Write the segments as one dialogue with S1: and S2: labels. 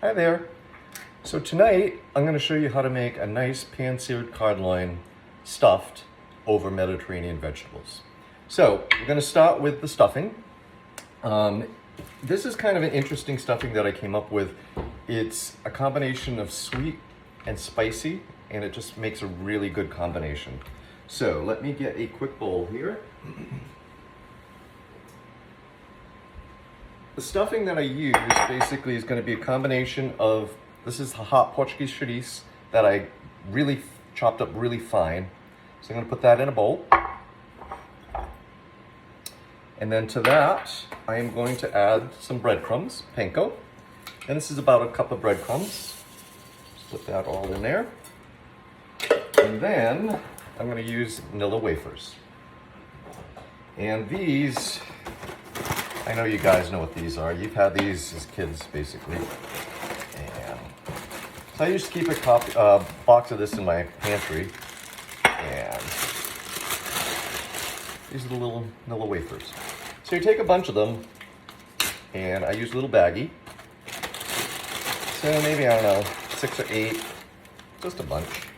S1: Hi there. So tonight I'm going to show you how to make a nice pan-seared cod loin stuffed over Mediterranean vegetables. So we're going to start with the stuffing. This is kind of an interesting stuffing that I came up with. It's a combination of sweet and spicy, and it just makes a really good combination. So let me get a quick bowl here. The stuffing that I use basically is going to be a combination of, this is the hot Portuguese chouriço that I really chopped up really fine. So I'm going to put that in a bowl. And then to that, I am going to add some breadcrumbs, panko. And this is about a cup of breadcrumbs. Just put that all in there. And then I'm going to use vanilla wafers. And these, I know you guys know what these are. You've had these as kids, basically. And so I used to keep a box of this in my pantry. And these are the little vanilla wafers. So you take a bunch of them, and I use a little baggie. So maybe, I don't know, 6 or 8, just a bunch.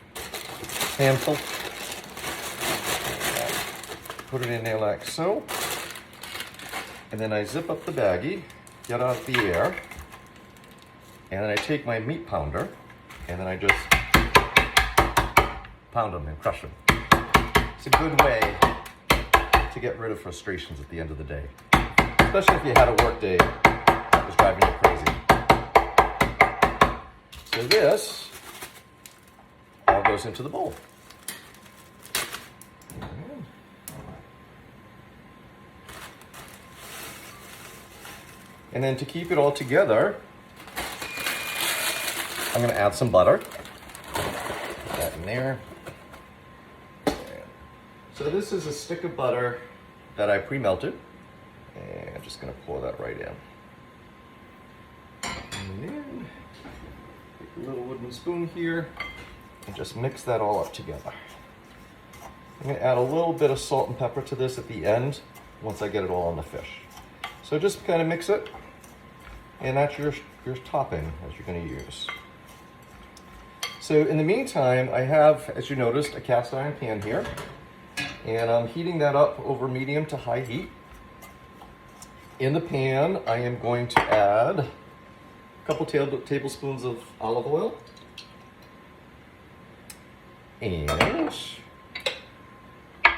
S1: Handful. And put it in there like so. And then I zip up the baggie, get out the air, and then I take my meat pounder, and then I just pound them and crush them. It's a good way to get rid of frustrations at the end of the day, especially if you had a work day that was driving you crazy. So this all goes into the bowl. And then to keep it all together, I'm going to add some butter. Put that in there. So this is a stick of butter that I pre-melted. And I'm just going to pour that right in. And then take a little wooden spoon here and just mix that all up together. I'm going to add a little bit of salt and pepper to this at the end once I get it all on the fish. So just kind of mix it, and that's your topping that you're going to use. So in the meantime, I have, as you noticed, a cast iron pan here, and I'm heating that up over medium to high heat. In the pan, I am going to add a couple tablespoons of olive oil and a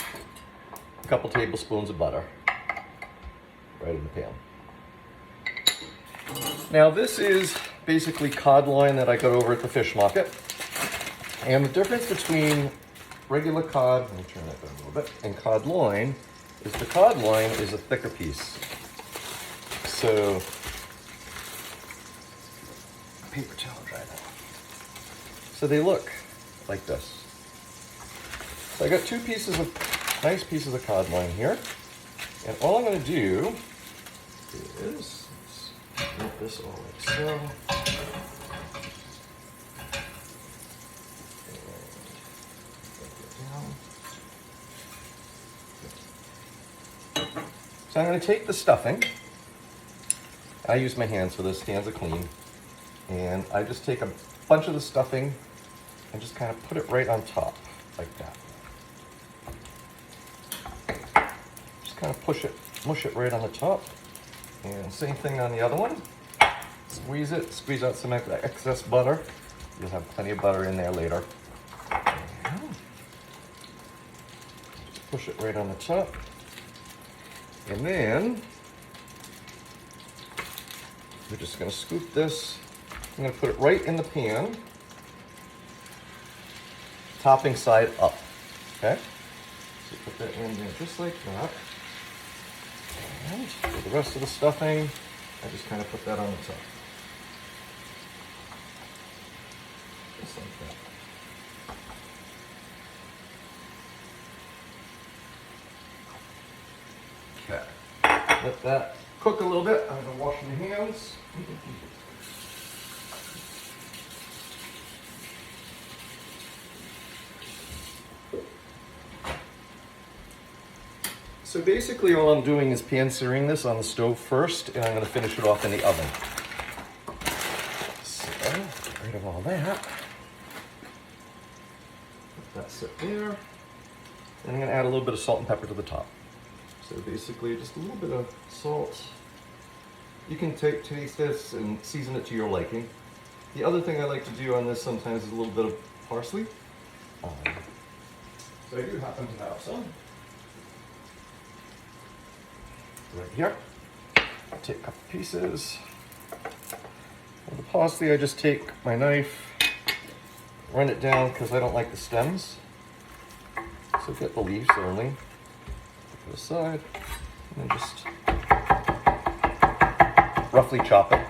S1: couple tablespoons of butter. Right in the pan. Now this is basically cod loin that I got over at the fish market. And the difference between regular cod, let me turn that down a little bit, and cod loin is the cod loin is a thicker piece. So, paper towel dry that. So they look like this. So I got two nice pieces of cod loin here. And all I'm going to do is, let's make this all like so. So I'm going to take the stuffing. I use my hands for this, hands are clean. And I just take a bunch of the stuffing and just kind of put it right on top, like that. Just kind of mush it right on the top. And same thing on the other one. Squeeze it, squeeze out some excess butter. You'll have plenty of butter in there later. Just push it right on the top. And then we're just going to scoop this. I'm going to put it right in the pan, topping side up. Okay? So put that in there just like that. And for the rest of the stuffing, I just kind of put that on the top. Just like that. Okay. Let that cook a little bit. I'm going to wash my hands. So basically all I'm doing is pan-searing this on the stove first, and I'm going to finish it off in the oven. So rid of all that. Let that sit there. And I'm gonna add a little bit of salt and pepper to the top. So basically just a little bit of salt. You can taste this and season it to your liking. The other thing I like to do on this sometimes is a little bit of parsley. So I do happen to have some. Right here. I'll take a couple pieces. For the parsley, I just take my knife, run it down because I don't like the stems. So get the leaves only. Put it aside, and then just roughly chop it.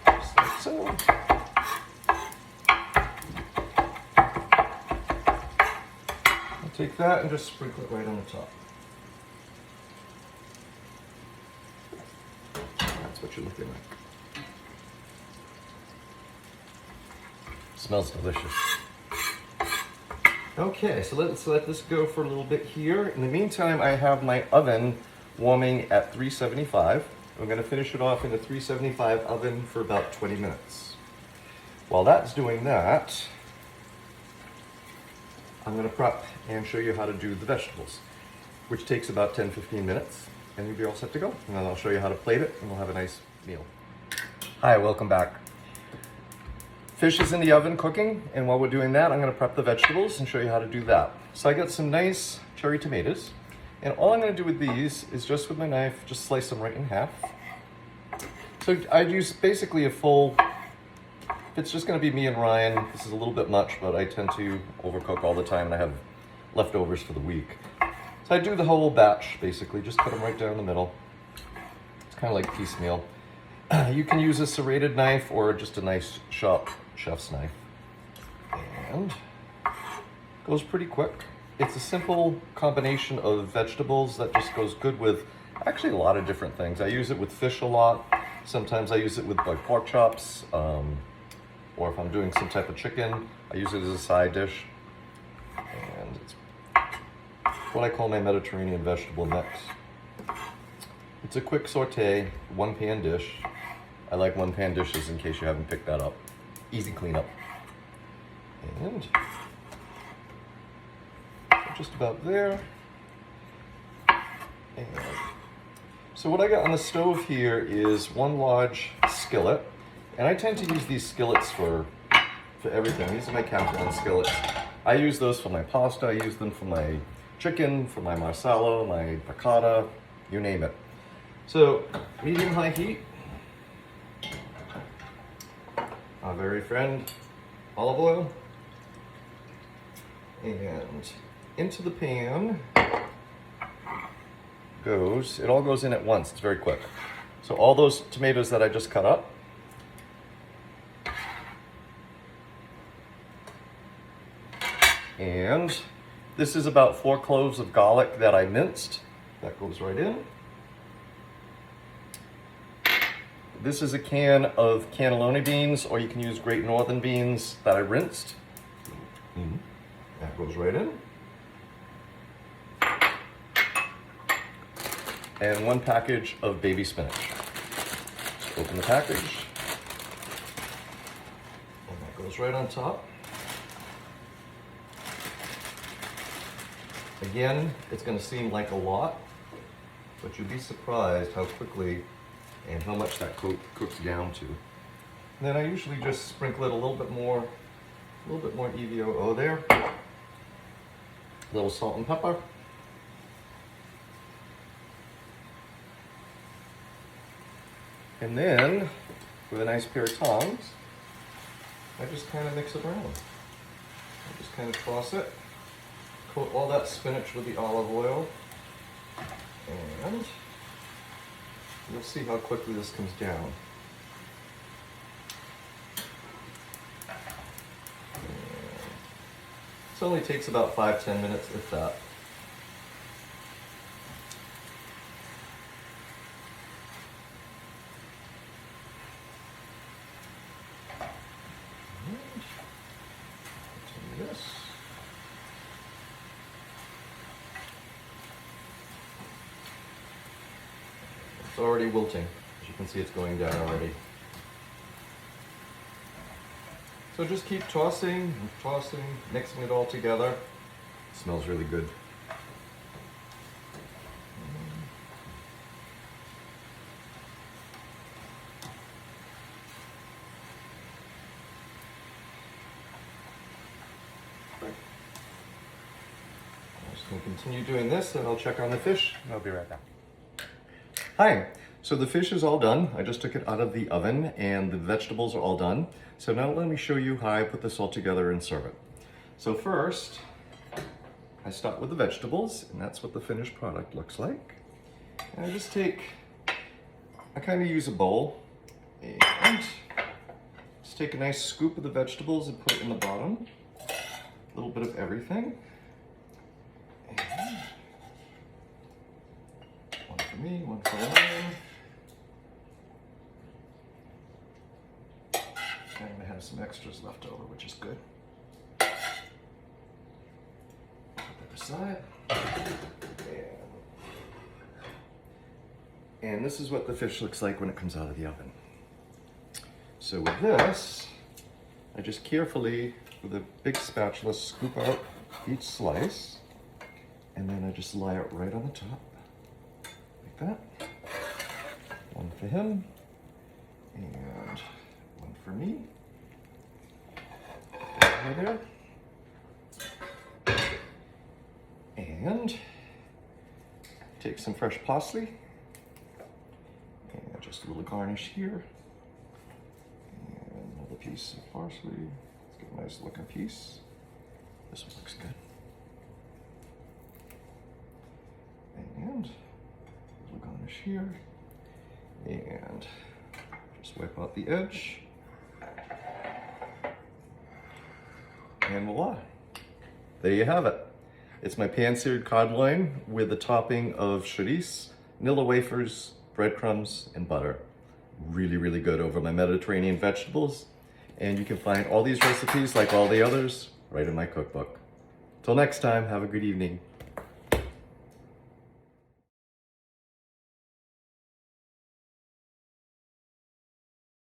S1: Just like so. I'll take that and just sprinkle it right on the top. That's what you're looking like. Smells delicious. Okay, so let's let this go for a little bit here. In the meantime, I have my oven warming at 375. I'm gonna finish it off in a 375 oven for about 20 minutes. While that's doing that, I'm gonna prep and show you how to do the vegetables, which takes about 10-15 minutes, and you'll be all set to go. And then I'll show you how to plate it, and we'll have a nice meal. Hi, welcome back. Fish is in the oven cooking, and while we're doing that, I'm gonna prep the vegetables and show you how to do that. So I got some nice cherry tomatoes, and all I'm gonna do with these is just with my knife, just slice them right in half. So I'd use basically a full, if it's just gonna be me and Ryan, this is a little bit much, but I tend to overcook all the time, and I have leftovers for the week. So I do the whole batch, basically, just cut them right down the middle. It's kind of like piecemeal. You can use a serrated knife or just a nice sharp chef's knife. And goes pretty quick. It's a simple combination of vegetables that just goes good with actually a lot of different things. I use it with fish a lot. Sometimes I use it with like pork chops, or if I'm doing some type of chicken, I use it as a side dish. And it's what I call my Mediterranean vegetable mix. It's a quick saute, one pan dish. I like one pan dishes in case you haven't picked that up. Easy cleanup. And just about there. And so what I got on the stove here is one large skillet. And I tend to use these skillets for everything. These are my Kaplan skillets. I use those for my pasta. I use them for my chicken, for my marsala, my piccata, you name it. So, medium-high heat. Our very friend, olive oil. And into the pan goes, it all goes in at once, it's very quick. So all those tomatoes that I just cut up. And this is about 4 cloves of garlic that I minced. That goes right in. This is a can of cannelloni beans, or you can use Great Northern beans that I rinsed. That goes right in. And 1 package of baby spinach. Open the package. And that goes right on top. Again, it's going to seem like a lot, but you'll be surprised how quickly and how much that cooks down to. And then I usually just sprinkle it a little bit more EVOO there. A little salt and pepper. And then, with a nice pair of tongs, I just kind of mix it around. I just kind of toss it. Coat all that spinach with the olive oil. And you'll see how quickly this comes down. This only takes about 5-10 minutes, if that. It's already wilting. As you can see, it's going down already. So just keep tossing and tossing, mixing it all together. It smells really good. I'm just going to continue doing this and I'll check on the fish and I'll be right back. Hi, so the fish is all done. I just took it out of the oven and the vegetables are all done. So now let me show you how I put this all together and serve it. So first, I start with the vegetables and that's what the finished product looks like. And I kind of use a bowl and just take a nice scoop of the vegetables and put it in the bottom. A little bit of everything. And one for me, one for Loin. And I have some extras left over, which is good. Put that aside. And this is what the fish looks like when it comes out of the oven. So with this, I just carefully, with a big spatula, scoop out each slice. And then I just lie it right on the top, like that. One for him, and one for me. Right there. And take some fresh parsley, and just a little garnish here. And another piece of parsley. Let's get a nice looking piece. This one looks good. And a little garnish here, and just wipe out the edge, and voila, there you have it. It's my pan-seared cod loin with a topping of chorizo, vanilla wafers, breadcrumbs, and butter. Really, really good over my Mediterranean vegetables, and you can find all these recipes like all the others right in my cookbook. Till next time, have a good evening.